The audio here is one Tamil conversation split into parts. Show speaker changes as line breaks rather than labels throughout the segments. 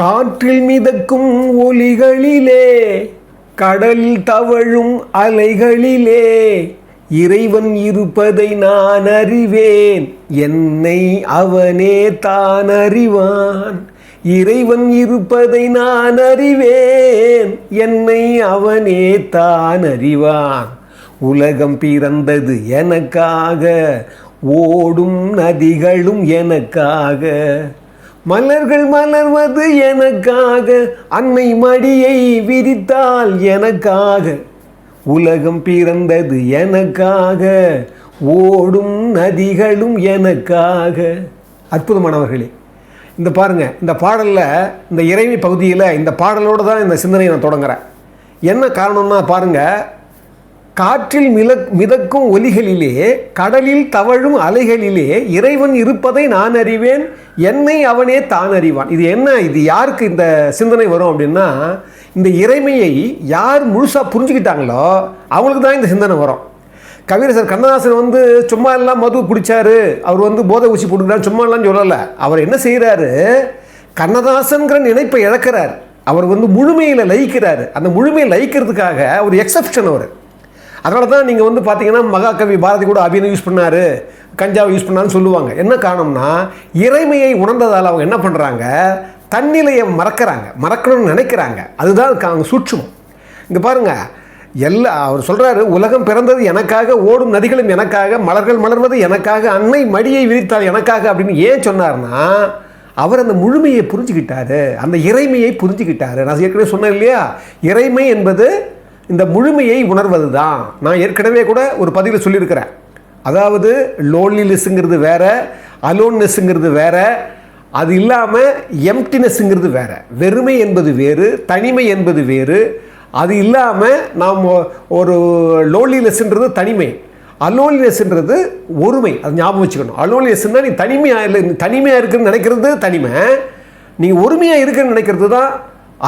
காற்றில் மிதக்கும் ஒலிகளிலே, கடலில் தவழும் அலைகளிலே, இறைவன் இருப்பதை நான் அறிவேன், என்னை அவனே தான் அறிவான். இறைவன் இருப்பதை நான் அறிவேன், என்னை அவனே தான் அறிவான். உலகம் பிறந்தது எனக்காக, ஓடும் நதிகளும் எனக்காக, மலர்கள் மலர்வது எனக்காக, அன்னை மடியை விரித்தால் எனக்காக. உலகம் பிறந்தது எனக்காக, ஓடும் நதிகளும் எனக்காக. அற்புதமானவர்களே, இந்த பாருங்க, இந்த பாடலில், இந்த இறைமை பகுதியில் இந்த பாடலோடு தான் இந்த சிந்தனையை நான் தொடங்குறேன். என்ன காரணம்னா பாருங்கள், காற்றில் மிதக்கும் ஒலிகளிலே, கடலில் தவழும் அலைகளிலே, இறைவன் இருப்பதை நான் அறிவேன், என்னை அவனே தான் அறிவான். இது என்ன, இது யாருக்கு இந்த சிந்தனை வரும் அப்படின்னா, இந்த இறைமையை யார் முழுசாக புரிஞ்சுக்கிட்டாங்களோ அவங்களுக்கு தான் இந்த சிந்தனை வரும். கவிரசர் கண்ணதாசன் சும்மா எல்லாம் மது குடித்தார், அவர் போதை ஊசி போட்டுக்கிறார், சும்மா எல்லாம் சொல்லலை. அவர் என்ன செய்கிறாரு, கண்ணதாசன்கிற நினைப்பை இழக்கிறார். அவர் முழுமையில் லயிக்கிறார். அந்த முழுமையை லயிக்கிறதுக்காக ஒரு எக்ஸப்ஷன் அவர். அதனால தான் நீங்கள் பார்த்தீங்கன்னா மகாகவி பாரதி கூட அபிநயம் யூஸ் பண்ணார், கஞ்சாவை யூஸ் பண்ணாருன்னு சொல்லுவாங்க. என்ன காரணம்னா, இறைமையை உணர்ந்ததால் அவங்க என்ன பண்ணுறாங்க, தன்னிலையை மறக்கணும்னு நினைக்கிறாங்க. அதுதான் அவங்க சூட்சுமம். இங்கே பாருங்கள், அவர் சொல்கிறாரு, உலகம் பிறந்தது எனக்காக, ஓடும் நதிகளும் எனக்காக, மலர்கள் மலர்வது எனக்காக, அன்னை மடியை விரித்தால் எனக்காக அப்படின்னு ஏன் சொன்னார்னா, அவர் அந்த முழுமையை புரிஞ்சுக்கிட்டாரு, அந்த இறைமையை புரிஞ்சுக்கிட்டாரு. நான் ஏற்கனவே சொன்னேன் இல்லையா, இறைமை என்பது இந்த முழுமையை உணர்வது தான். நான் ஏற்கனவே கூட ஒரு பதிவில் சொல்லியிருக்கிறேன். அதாவது லோன்லினஸ்ங்கிறது வேற, அலோன்னஸ்ங்கிறது வேற, அது இல்லாமல் எம்ப்டினஸ்ங்கிறது வேற. வெறுமை என்பது வேறு, தனிமை என்பது வேறு. அது இல்லாமல் நாம் ஒரு லோன்லினஸ்ன்றது தனிமை, அலோன்லினஸ்ன்றது ஒருமை. அது ஞாபகம் வச்சுக்கணும். அலோன்லினஸ்னால் நீ தனிமையாக இருக்குன்னு நினைக்கிறது தனிமை, நீங்கள் ஒருமையாக இருக்குன்னு நினைக்கிறது தான்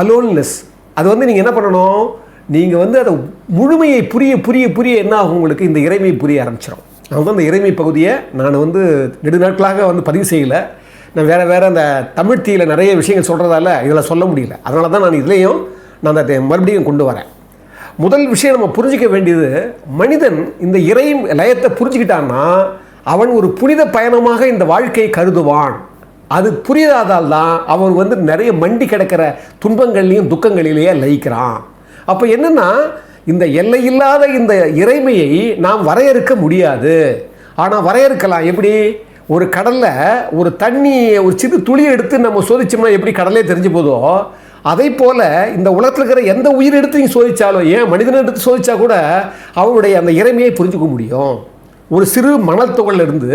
அலோன்லினஸ். அது நீங்கள் என்ன பண்ணணும், நீங்கள் அதை முழுமையை புரிய புரிய புரிய என்ன ஆகும், உங்களுக்கு இந்த இறைமையை புரிய ஆரம்பிச்சிடும். அதுதான் இந்த இறைமை பகுதியை நான் நெடுநாட்களாக பதிவு செய்யலை. நான் வேறு அந்த தமிழ் தீயில் நிறைய விஷயங்கள் சொல்கிறதால இதில் சொல்ல முடியல. அதனால தான் நான் இதுலேயும் நான் அதை மறுபடியும் கொண்டு வரேன். முதல் விஷயம் நம்ம புரிஞ்சிக்க வேண்டியது, மனிதன் இந்த இறை லயத்தை புரிஞ்சுக்கிட்டான்னா அவன் ஒரு புனித பயணமாக இந்த வாழ்க்கையை கருதுவான். அது புரியாதால் தான் அவன் நிறைய மண்டி கிடக்கிற துன்பங்கள்லையும் துக்கங்களிலேயே லயிக்கிறான். அப்போ என்னென்னா, இந்த எல்லையில்லாத இந்த இறைமையை நாம் வரையறுக்க முடியாது. ஆனால் வரையறுக்கலாம். எப்படி, ஒரு கடலில் ஒரு தண்ணி, ஒரு சிறு துளி எடுத்து நம்ம சோதிச்சோம்னா எப்படி கடலே தெரிஞ்சு போதோ, அதே போல் இந்த உலகத்தில் இருக்கிற எந்த உயிர் எடுத்து நீங்கள் சோதித்தாலும், ஏன் மனிதனை எடுத்து சோதித்தா கூட அவனுடைய அந்த இறைமையை புரிஞ்சுக்க முடியும். ஒரு சிறு மணல் துகளிலிருந்து,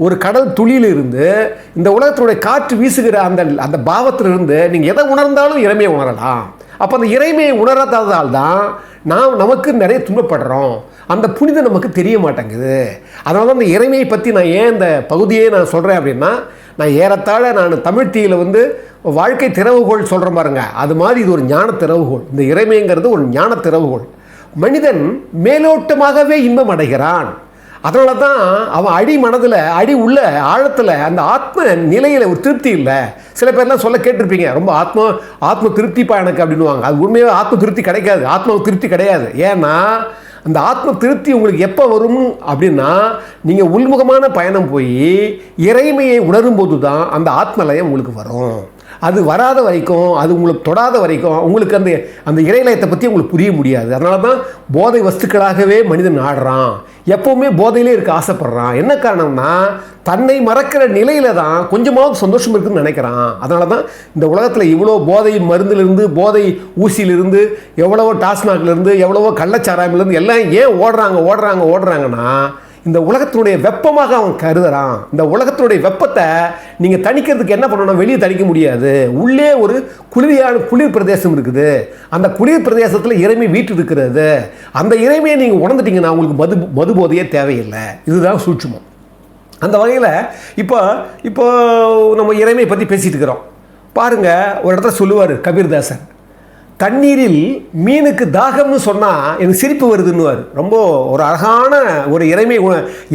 ஒரு கடல் துளியிலிருந்து, இந்த உலகத்தினுடைய காற்று வீசுகிற அந்த பாவத்திலிருந்து நீங்கள் எதை உணர்ந்தாலும் இறைமையை உணரலாம். அப்போ அந்த இறைமையை உணராததால் தான் நமக்கு நிறைய துன்பப்படுறோம். அந்த புனிதம் நமக்கு தெரிய மாட்டேங்குது. அதனால தான் இந்த இறைமையை பற்றி நான் ஏன் இந்த பகுதியே நான் சொல்கிறேன் அப்படின்னா, நான் ஏறத்தாழ நான் தமிழ் தீயில் வாழ்க்கை திறவுகோள் சொல்கிற பாருங்க, அது மாதிரி இது ஒரு ஞான திறவுகோள். இந்த இறைமைங்கிறது ஒரு ஞான திறவுகோள். மனிதன் மேலோட்டமாகவே இன்பம் அடைகிறான். அதனால தான் அவன் அடி மனதில், அடி உள்ள ஆழத்தில் அந்த ஆத்ம நிலையில் ஒரு திருப்தி இல்லை. சில பேர்லாம் சொல்ல கேட்டிருப்பீங்க, ரொம்ப ஆத்ம திருப்திப்பா எனக்கு அப்படின்வாங்க. அது உண்மையாக ஆத்ம திருப்தி கிடைக்காது, ஆத்ம திருப்தி கிடையாது. ஏன்னா அந்த ஆத்ம திருப்தி உங்களுக்கு எப்போ வரும் அப்படின்னா, நீங்கள் உள்முகமான பயணம் போய் இறைமையை உணரும்போது தான் அந்த ஆத்மலயம் உங்களுக்கு வரும். அது வராத வரைக்கும், அது உங்களுக்கு தொடாத வரைக்கும் உங்களுக்கு அந்த இறைலயத்தை பற்றி உங்களுக்கு புரிய முடியாது. அதனால தான் போதை வஸ்துக்களாகவே மனிதன் ஆடுறான், எப்போவுமே போதையிலே இருக்க ஆசைப்படுறான். என்ன காரணம்னா, தன்னை மறக்கிற நிலையில தான் கொஞ்சமாவது சந்தோஷம் இருக்குதுன்னு நினைக்கிறான். அதனால தான் இந்த உலகத்தில் இவ்வளோ போதை மருந்திலிருந்து, போதை ஊசியிலிருந்து, எவ்வளவோ டாஸ்மாக்லேருந்து, எவ்வளவோ கள்ளச்சாராயமிலேருந்து எல்லாம் ஏன் ஓடுறாங்கன்னா, இந்த உலகத்தினுடைய வெப்பமாக அவன் கருதுறான். இந்த உலகத்தினுடைய வெப்பத்தை நீங்கள் தணிக்கிறதுக்கு என்ன பண்ணணும், வெளியே தணிக்க முடியாது. உள்ளே ஒரு குளிர் பிரதேசம் இருக்குது. அந்த குளிர் பிரதேசத்தில் இறைமை வீட்டு இருக்கிறது. அந்த இறைமையை நீங்கள் உணர்ந்துட்டீங்கன்னா உங்களுக்கு மது போதையே தேவையில்லை. இதுதான் சூட்சுமம். அந்த வகையில் இப்போ நம்ம இறைமையை பற்றி பேசிகிட்டு இருக்கிறோம். பாருங்கள், ஒரு இடத்துல சொல்லுவார் கபீர்தாசன், தண்ணீரில் மீனுக்கு தாகம்னு சொன்னால் எனக்கு சிரிப்பு வருதுன்னுவார். ரொம்ப ஒரு அழகான ஒரு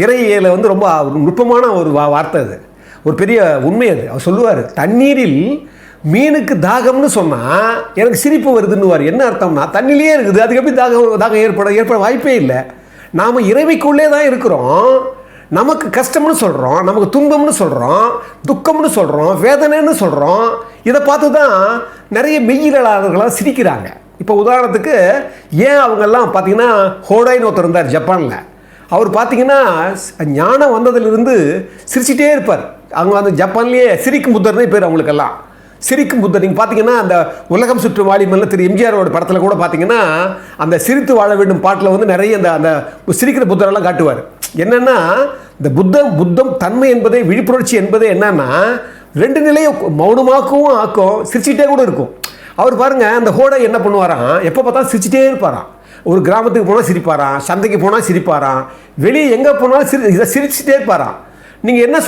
இறையியலை ரொம்ப நுட்பமான ஒரு வார்த்தை. அது ஒரு பெரிய உண்மை. அது அவர் சொல்லுவார், தண்ணீரில் மீனுக்கு தாகம்னு சொன்னால் எனக்கு சிரிப்பு வருதுன்னு என்ன அர்த்தம்னா தண்ணிலேயே இருக்குது, அதுக்கு எப்படி தாகம் ஏற்பட வாய்ப்பே இல்லை. நாம் இறைமைக்குள்ளே தான் இருக்கிறோம். நமக்கு கஷ்டம்னு சொல்கிறோம், நமக்கு துன்பம்னு சொல்கிறோம், துக்கம்னு சொல்கிறோம், வேதனைன்னு சொல்கிறோம். இதை பார்த்து தான் நிறைய மெய்யியலாளர்களாக சிரிக்கிறாங்க. இப்போ உதாரணத்துக்கு ஏன் அவங்கெல்லாம் பார்த்தீங்கன்னா ஹோடாய்னு ஒருத்தர் இருந்தார் ஜப்பானில். அவர் பார்த்தீங்கன்னா ஞானம் வந்ததிலிருந்து சிரிச்சிட்டே இருப்பார். அவங்க அந்த ஜப்பான்லேயே சிரிக்கும் புத்தர்னே பேர் அவங்களுக்கெல்லாம். சிரிக்கும் புத்தர் நீங்கள் பார்த்தீங்கன்னா அந்த உலகம் சுற்று வாலிமல்ல திரு எம்ஜிஆரோட படத்தில் கூட பார்த்தீங்கன்னா அந்த சிரித்து வாழ வேண்டும் பாட்டில் வந்து நிறைய அந்த சிரிக்கிற புத்தரெல்லாம் காட்டுவார். என்னென்னா இந்த புத்தம் தன்மை என்பதே விழிப்புணர்ச்சி என்பதே என்னன்னா 2 நிலையை மௌனமாக்கவும் ஆக்கும், சிரிச்சிட்டே கூட இருக்கும். அவர் பாருங்கள் அந்த ஹோடை என்ன பண்ணுவாராம், எப்போ பார்த்தாலும் சிரிச்சிட்டே இருப்பாராம். ஒரு கிராமத்துக்கு போனால் சிரிப்பாராம், சந்தைக்கு போனால் சிரிப்பாராம், வெளியே எங்கே போனாலும் இதை சிரிச்சிட்டே இருப்பாராம். நீங்கள் என்ன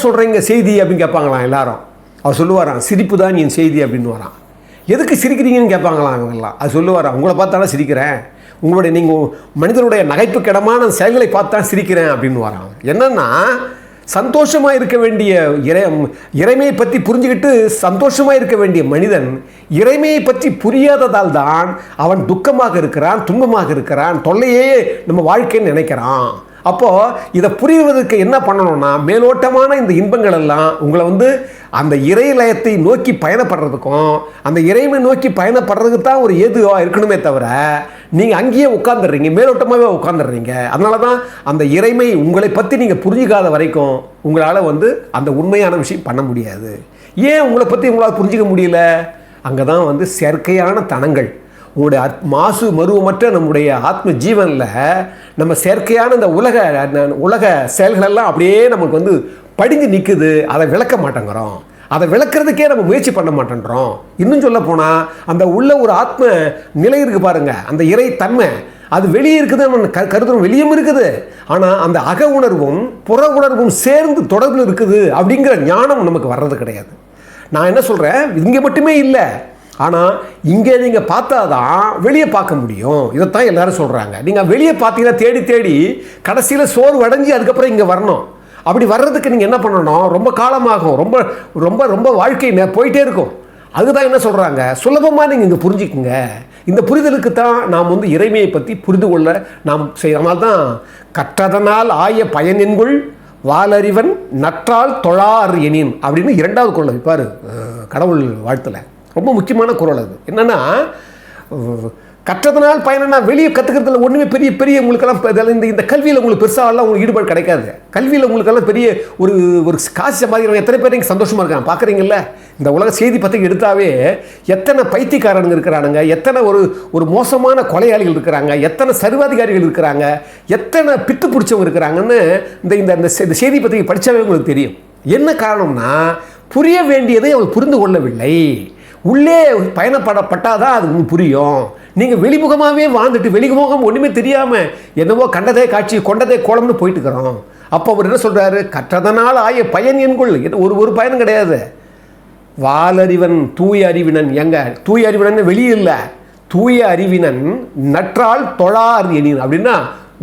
சொல்கிறீங்க செய்தி அப்படின்னு கேட்பாங்களாம் எல்லாரும். அவர் சொல்லுவாராம் சிரிப்பு தான் என் செய்தி அப்படின்னு வரான். எதுக்கு சிரிக்கிறீங்கன்னு கேட்பாங்களாம் அவங்கெல்லாம். அது சொல்லுவாராம் உங்களை பார்த்தாலும் சிரிக்கிறேன், நீங்கள் மனிதனுடைய நகைப்புக்கிடமான செயல்களை பார்த்து தான் சிரிக்கிறேன் அப்படின்னு வரான். என்னன்னா சந்தோஷமாக இருக்க வேண்டிய இறைமையை பற்றி புரிஞ்சுக்கிட்டு சந்தோஷமாக இருக்க வேண்டிய மனிதன் இறைமையை பற்றி புரியாததால் தான் அவன் துக்கமாக இருக்கிறான், துன்பமாக இருக்கிறான், தொல்லையே நம்ம வாழ்க்கைன்னு நினைக்கிறான். அப்போது இதை புரிவதற்கு என்ன பண்ணணும்னா மேலோட்டமான இந்த இன்பங்கள் எல்லாம் உங்களை வந்து அந்த இறைலயத்தை நோக்கி பயணப்படுறதுக்கும் அந்த இறைமை நோக்கி பயணப்படுறதுக்கு தான் ஒரு ஏதுவாக இருக்கணுமே தவிர நீங்கள் அங்கேயே உட்காந்துடுறீங்க, மேலோட்டமாகவே உட்காந்துடுறீங்க. அதனால தான் அந்த இறைமை உங்களை பற்றி நீங்கள் புரிஞ்சிக்காத வரைக்கும் உங்களால் வந்து அந்த உண்மையான விஷயம் பண்ண முடியாது. ஏன் உங்களை பற்றி உங்களால் புரிஞ்சிக்க முடியல? அங்கே தான் வந்து செயற்கையான தனங்கள் உங்களுடைய மாசு மருவமற்ற நம்முடைய ஆத்ம ஜீவனில் நம்ம செயற்கையான இந்த உலக செயல்களெல்லாம் அப்படியே நமக்கு வந்து படிஞ்சு நிற்குது. அதை விளக்க மாட்டேங்கிறோம், அதை விளக்குறதுக்கே நம்ம முயற்சி பண்ண மாட்டேன்றோம். இன்னும் சொல்ல போனால் அந்த உள்ள ஒரு ஆத்ம நிலை இருக்குது பாருங்கள், அந்த இறை தன்மை அது வெளியே இருக்குது, நம்ம கருதுறோம் வெளியும் இருக்குது. ஆனால் அந்த அக உணர்வும் புற உணர்வும் சேர்ந்து தொடர்பு இருக்குது அப்படிங்கிற ஞானம் நமக்கு வர்றது கிடையாது. நான் என்ன சொல்கிறேன், இங்கே மட்டுமே இல்லை, ஆனால் இங்கே நீங்கள் பார்த்தா தான் வெளியே பார்க்க முடியும். இதைத்தான் எல்லாரும் சொல்கிறாங்க. நீங்கள் வெளியே பார்த்தீங்கன்னா தேடி கடைசியில் சோறு அடைஞ்சி அதுக்கப்புறம் இங்கே வரணும். அப்படி வர்றதுக்கு நீங்கள் என்ன பண்ணணும், ரொம்ப காலமாகும், ரொம்ப ரொம்ப ரொம்ப வாழ்க்கை போயிட்டே இருக்கும். அதுதான் என்ன சொல்கிறாங்க, சுலபமாக நீங்கள் இங்கே புரிஞ்சுக்குங்க. இந்த புரிதலுக்கு தான் நாம் வந்து இறைமையை பற்றி புரிந்து கொள்ள நாம் செய்யறதுனால தான் கற்றதனால் ஆய பயனென்குள் வாலறிவன் நற்றால் தொழார் எனின் அப்படின்னு 2வது குறள் வைப்பார் கடவுள் வாழ்த்தில். ரொம்ப முக்கியமான குறள் அது. என்னென்னா கற்றதனால் பயனா வெளியே கற்றுக்கிறதுல ஒன்றுமே பெரிய உங்களுக்கெல்லாம் இந்த கல்வியில் உங்களுக்கு பெருசாகலாம் உங்களுக்கு ஈடுபாடு கிடைக்காது. கல்வியில் உங்களுக்கெல்லாம் பெரிய ஒரு காசு சம்பாதிக்கிறவங்க எத்தனை பேர் இங்கே சந்தோஷமாக இருக்காங்க பார்க்குறீங்கள? இந்த உலக செய்தி பத்திரிக்கை எடுத்தாவே எத்தனை பைத்தியக்காரனுங்க இருக்கிறானுங்க, எத்தனை ஒரு மோசமான கொலையாளிகள் இருக்கிறாங்க, எத்தனை சர்வாதிகாரிகள் இருக்கிறாங்க, எத்தனை பித்து பிடிச்சவங்க இருக்கிறாங்கன்னு இந்த செய்தி பத்திரிக்கை படித்தாவே உங்களுக்கு தெரியும். என்ன காரணம்னா புரிய வேண்டியதை அவர் புரிந்து கொள்ளவில்லை. உள்ளே பயணப்படப்பட்டாதான் அது புரியும். நீங்கள் வெளிமுகமாகவே வாழ்ந்துட்டு வெளிமுகம் ஒன்றுமே தெரியாமல் என்னவோ கண்டதே காட்சி கொண்டதே கோலம்னு போயிட்டு இருக்கிறோம். அப்போ அவர் என்ன சொல்கிறாரு, கற்றதனால் ஆய பயன் என்கொள். ஒரு பயனும் கிடையாது. வாலறிவன் தூய அறிவினன், எங்க தூய அறிவினன் வெளியே இல்லை, தூய அறிவினன் நற்றால் தொழார் எனின் அப்படின்னா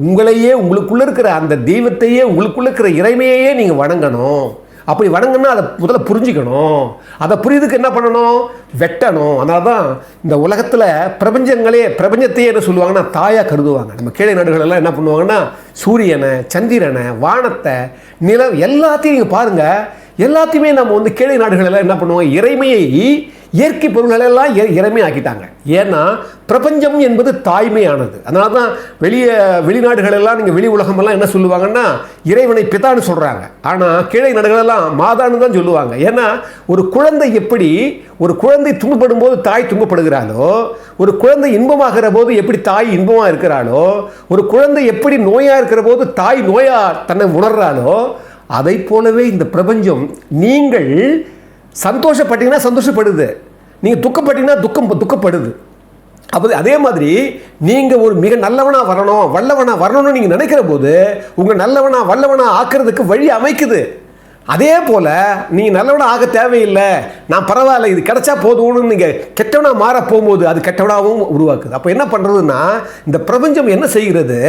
உங்களையே உங்களுக்குள்ளே இருக்கிற அந்த தெய்வத்தையே உங்களுக்குள்ளே இருக்கிற இறைமையே நீங்கள் வணங்கணும். அப்படி வணங்கன்னா அதை முதல்ல புரிஞ்சுக்கணும். அதை புரியுதுக்கு என்ன பண்ணணும், வெட்டணும். அதனால தான் இந்த உலகத்தில் பிரபஞ்சத்தையே என்ன சொல்லுவாங்கன்னா தாயாக கருதுவாங்க. நம்ம கீழே நாடுகளெல்லாம் என்ன பண்ணுவாங்கன்னா சூரியனை, சந்திரனை, வானத்தை, நிலம் எல்லாத்தையும் நீங்கள் பாருங்கள். எல்லாத்தையுமே நம்ம வந்து கீழே நாடுகளெல்லாம் என்ன பண்ணுவாங்க, இறைமையை இயற்கை பொருள்களெல்லாம் இறைமை ஆக்கிட்டாங்க. ஏன்னா பிரபஞ்சம் என்பது தாய்மையானது. அதனால தான் வெளிநாடுகளெல்லாம் நீங்கள் வெளி உலகமெல்லாம் என்ன சொல்லுவாங்கன்னா இறைவனை பிதான்னு சொல்கிறாங்க. ஆனால் கீழே நாடுகளெல்லாம் மாதான்னு தான் சொல்லுவாங்க. ஏன்னா ஒரு குழந்தை எப்படி ஒரு குழந்தை துன்பப்படும் போது தாய் துன்பப்படுகிறாளோ, ஒரு குழந்தை இன்பமாகிற போது எப்படி தாய் இன்பமாக இருக்கிறாளோ, ஒரு குழந்தை எப்படி நோயாக இருக்கிற போது தாய் நோயாக தன்னை உணர்றாளோ, அதை போலவே இந்த பிரபஞ்சம் நீங்கள் சந்தோஷப்பட்டீங்கன்னா சந்தோஷப்படுது, நீங்கள் துக்கப்பட்டீங்கன்னா துக்கப்படுது. அப்போ அதே மாதிரி நீங்கள் ஒரு மிக நல்லவனாக வரணும்னு நீங்கள் நினைக்கிற போது உங்கள் வல்லவனாக ஆக்கிறதுக்கு வழி அமைக்குது. அதே போல் நீங்கள் நல்லவனாக ஆக தேவையில்லை, நான் பரவாயில்ல இது கிடைச்சா போதும்னு நீங்கள் கெட்டவனாக மாற போகும்போது அது கெட்டவனாகவும் உருவாக்குது. அப்போ என்ன பண்ணுறதுன்னா இந்த பிரபஞ்சம் என்ன செய்கிறது,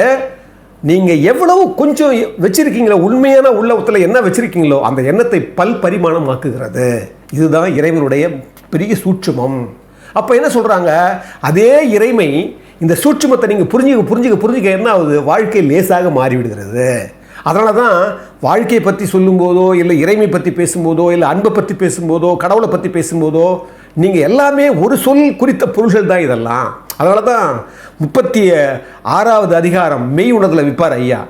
நீங்கள் எவ்வளவு கொஞ்சம் வச்சுருக்கீங்களோ உண்மையான உள்ளத்தில் என்ன வச்சுருக்கீங்களோ அந்த எண்ணத்தை பரிமாணம் ஆக்குகிறது. இதுதான் இறைவனுடைய பெரிய சூட்சுமம். அப்போ என்ன சொல்கிறாங்க, அதே இறைமை இந்த சூட்சுமத்தை நீங்கள் புரிஞ்சுக்க என்ன ஆகுது, வாழ்க்கை லேசாக மாறிவிடுகிறது. அதனால தான் வாழ்க்கையை பற்றி சொல்லும்போதோ, இல்லை இறைமை பற்றி பேசும்போதோ, இல்லை அன்பை பற்றி பேசும்போதோ, கடவுளை பற்றி பேசும்போதோ நீங்கள் எல்லாமே ஒரு சொல் குறித்த பொருள்கள் தான் இதெல்லாம். அதனால தான் 36வது அதிகாரம் மெய் உணர்தலை விற்பார் ஐயா.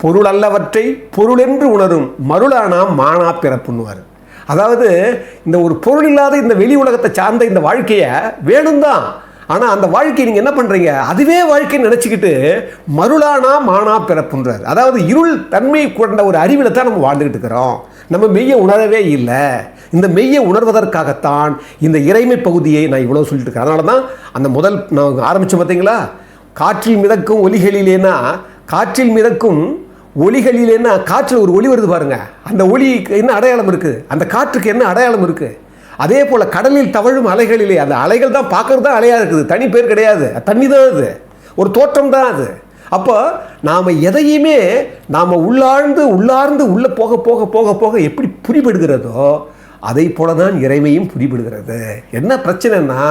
பொருள் அல்லவற்றை பொருளென்று உணரும் மருளானாம் மானா பிறப்புன்னுவார். அதாவது இந்த ஒரு பொருள் இல்லாத இந்த வெளி உலகத்தை சார்ந்த இந்த வாழ்க்கையை வேணும் தான், ஆனால் அந்த வாழ்க்கையை நீங்கள் என்ன பண்ணுறீங்க, அதுவே வாழ்க்கைன்னு நினச்சிக்கிட்டு மருளானா மானா பிறப்புன்றார். அதாவது இருள் தன்மை கொண்ட ஒரு அறிவில் தான் நம்ம வாழ்ந்துக்கிட்டு இருக்கிறோம். நம்ம மெய்யை உணரவே இல்லை. இந்த மெய்யை உணர்வதற்காகத்தான் இந்த இறைமை பகுதியை நான் இவ்வளோ சொல்லிட்டு இருக்கேன். அதனால தான் அந்த முதல் நான் ஆரம்பித்தேன் பார்த்தீங்களா, காற்றில் மிதக்கும் ஒலிகளிலேனா, காற்றில் மிதக்கும் ஒலிகளிலேனா காற்றில் ஒரு ஒலி வருது பாருங்கள், அந்த ஒலிக்கு என்ன அடையாளம் இருக்குது, அந்த காற்றுக்கு என்ன அடையாளம் இருக்குது. அதே போல் கடலில் தவழும் அலைகளிலே, அந்த அலைகள் தான் பார்க்கறது தான் அலையாக இருக்குது, தனி பேர் கிடையாது, தண்ணி தான் அது, ஒரு தோற்றம் தான் அது. அப்போ நாம் எதையுமே நாம் உள்ளார்ந்து உள்ளே போக போக போக போக எப்படி புரிபடுகிறதோ அதை போல தான் இறைமையும் புரிபடுகிறது. என்ன பிரச்சனைன்னா,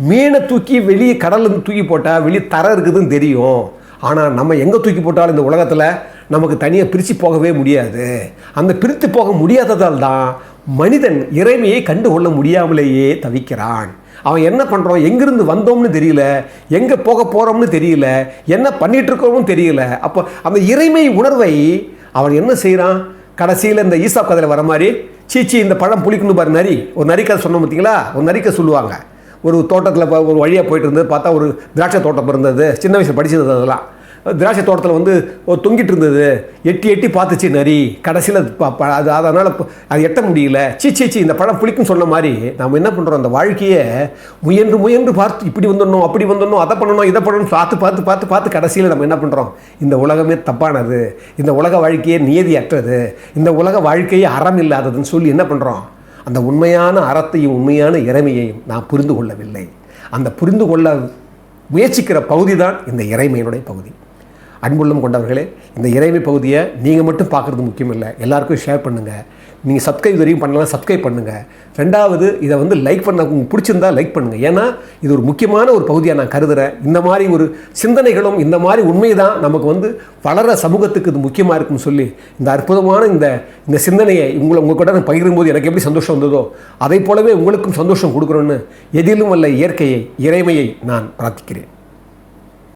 மீனை தூக்கி வெளியே கடலில் தூக்கி போட்டால் வெளியே தர இருக்குதுன்னு தெரியும். ஆனால் நம்ம எங்கே தூக்கி போட்டாலும் இந்த உலகத்தில் நமக்கு தனியாக பிரித்து போகவே முடியாது. அந்த பிரித்து போக முடியாததால் தான் மனிதன் இறைமையை கண்டுகொள்ள முடியாமலேயே தவிக்கிறான். அவன் என்ன பண்ணுறான், எங்கிருந்து வந்தோம்னு தெரியல, எங்கே போக போகிறோம்னு தெரியல, என்ன பண்ணிகிட்டு இருக்கோம்னு தெரியல. அப்போ அந்த இறைமை உணர்வை அவன் என்ன செய்கிறான், கடைசியில் இந்த ஈசா கதையில் வர மாதிரி, சீச்சி இந்த பழம் புளிக்கணும் பாரு நரி, ஒரு நரிக்கதை சொன்னோம் பார்த்தீங்களா, ஒரு நரிக்கை சொல்லுவாங்க. ஒரு தோட்டத்தில் ஒரு வழியாக போயிட்டு இருந்தது, பார்த்தா ஒரு திராட்சை தோட்டம் இருந்தது, சின்ன வயசில் படிச்சது அதெல்லாம். திராட்சை தோட்டத்தில் வந்து தொங்கிட்டு இருந்தது, எட்டி பார்த்துச்சு நரி. கடைசியில் அது அதனால் அது எட்ட முடியல, சீச்சி இந்த பழம் புளிக்குன்னு சொன்ன மாதிரி நம்ம என்ன பண்ணுறோம், அந்த வாழ்க்கையை முயன்று பார்த்து இப்படி வந்துடணும் அப்படி வந்துடணும், அதை பண்ணணும் இதை பண்ணணும் பார்த்து கடைசியில் நம்ம என்ன பண்ணுறோம், இந்த உலகமே தப்பானது, இந்த உலக வாழ்க்கையே நியதியற்றது, இந்த உலக வாழ்க்கையே அறம் இல்லாததுன்னு சொல்லி என்ன பண்ணுறோம், அந்த உண்மையான அறத்தையும் உண்மையான இறைமையையும் நான் புரிந்து கொள்ளவில்லை. அந்த புரிந்து கொள்ள முயற்சிக்கிற பகுதி தான் இந்த இறைமையினுடைய பகுதி. அன்புள்ளம் கொண்டவர்களே, இந்த இறைமை பகுதியை நீங்கள் மட்டும் பார்க்குறது முக்கியம் இல்லை, எல்லாருக்கும் ஷேர் பண்ணுங்கள். நீங்கள் சப்ஸ்கிரைப் வரையும் பண்ணலாம், சப்ஸ்கிரைப் பண்ணுங்கள். ரெண்டாவது, இதை வந்து லைக் பண்ண உங்களுக்கு பிடிச்சிருந்தா லைக் பண்ணுங்கள். ஏன்னா இது ஒரு முக்கியமான ஒரு பகுதியாக நான் கருதுகிறேன். இந்த மாதிரி ஒரு சிந்தனைகளும் இந்த மாதிரி உண்மை தான் நமக்கு வந்து வளர சமூகத்துக்கு இது முக்கியமாக இருக்குன்னு சொல்லி இந்த அற்புதமான இந்த சிந்தனையை உங்கள் கூட நான் பகிரும்போது எனக்கு எப்படி சந்தோஷம் வந்ததோ அதை போலவே உங்களுக்கும் சந்தோஷம் கொடுக்குறோன்னு எதிலும் வல்ல இயற்கையை, இறைமையை நான் பிரார்த்திக்கிறேன்.